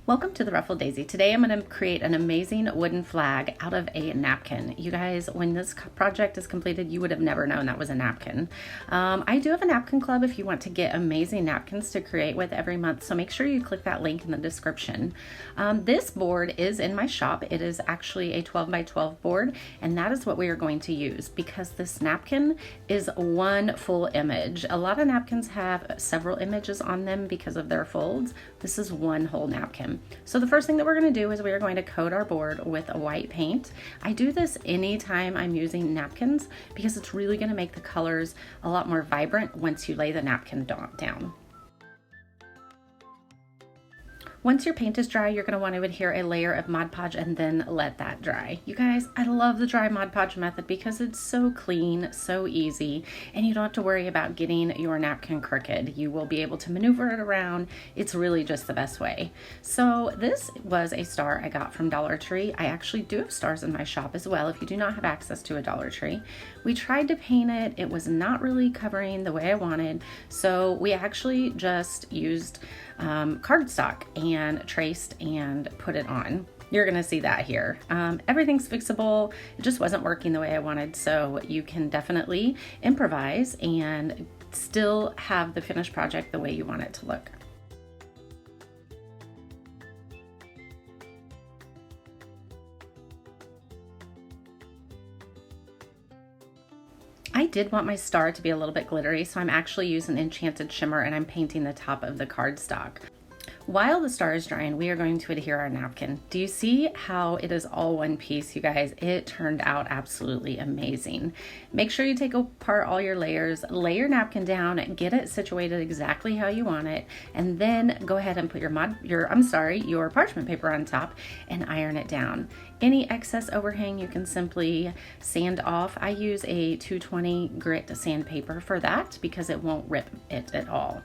Welcome to the Ruffled Daisy. Today I'm going to create an amazing wooden flag out of a napkin. You guys, when this project is completed, you would have never known that was a napkin. I do have a napkin club if you want to get amazing napkins to create with every month, so make sure you click that link in the description. This board is in my shop. It is actually a 12 by 12 board, and that is what we are going to use because this napkin is one full image. A lot of napkins have several images on them because of their folds. This is one whole napkin. So the first thing that we're going to do is we are going to coat our board with a white paint. I do this anytime I'm using napkins because it's really going to make the colors a lot more vibrant once you lay the napkin down. Once your paint is dry, you're going to want to adhere a layer of Mod Podge and then let that dry. You guys, I love the dry Mod Podge method because it's so clean, so easy, and you don't have to worry about getting your napkin crooked. You will be able to maneuver it around. It's really just the best way. So this was a star I got from Dollar Tree. I actually do have stars in my shop as well if you do not have access to a Dollar Tree. We tried to paint it. It was not really covering the way I wanted, so we actually just used cardstock and traced and put it on. You're gonna see that here. Everything's fixable. It just wasn't working the way I wanted, so you can definitely improvise and still have the finished project the way you want it to look. I did want my star to be a little bit glittery, so I'm actually using Enchanted Shimmer and I'm painting the top of the cardstock. While the star is drying, we are going to adhere our napkin. Do you see how it is all one piece, you guys? It turned out absolutely amazing. Make sure you take apart all your layers, lay your napkin down, get it situated exactly how you want it, and then go ahead and put your parchment paper on top and iron it down. Any excess overhang you can simply sand off. I use a 220 grit sandpaper for that because it won't rip it at all.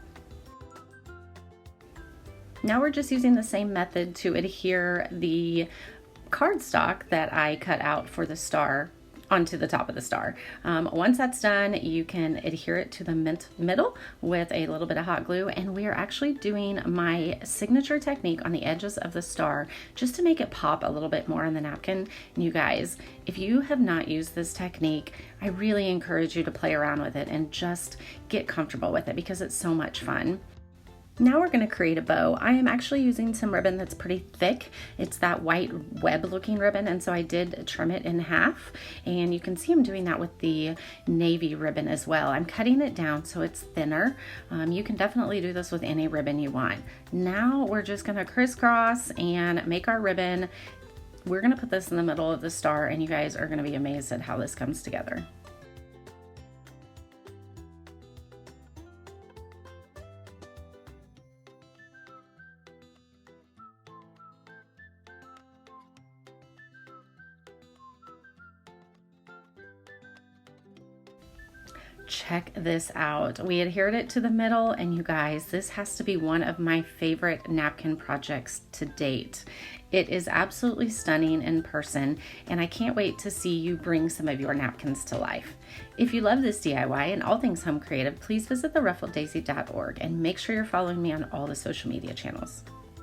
Now we're just using the same method to adhere the cardstock that I cut out for the star onto the top of the star. Once that's done, you can adhere it to the middle with a little bit of hot glue, and we are actually doing my signature technique on the edges of the star just to make it pop a little bit more on the napkin. And you guys, if you have not used this technique, I really encourage you to play around with it and just get comfortable with it because it's so much fun. Now we're going to create a bow. I am actually using some ribbon that's pretty thick. It's that white web looking ribbon, and so I did trim it in half, and you can see I'm doing that with the navy ribbon as well. I'm cutting it down so it's thinner. You can definitely do this with any ribbon you want. Now we're just going to crisscross and make our ribbon. We're going to put this in the middle of the star, and you guys are going to be amazed at how this comes together. Check this out. We adhered it to the middle, and you guys, this has to be one of my favorite napkin projects to date. It is absolutely stunning in person, and I can't wait to see you bring some of your napkins to life. If you love this DIY and all things home creative, please visit theruffleddaisy.org and make sure you're following me on all the social media channels.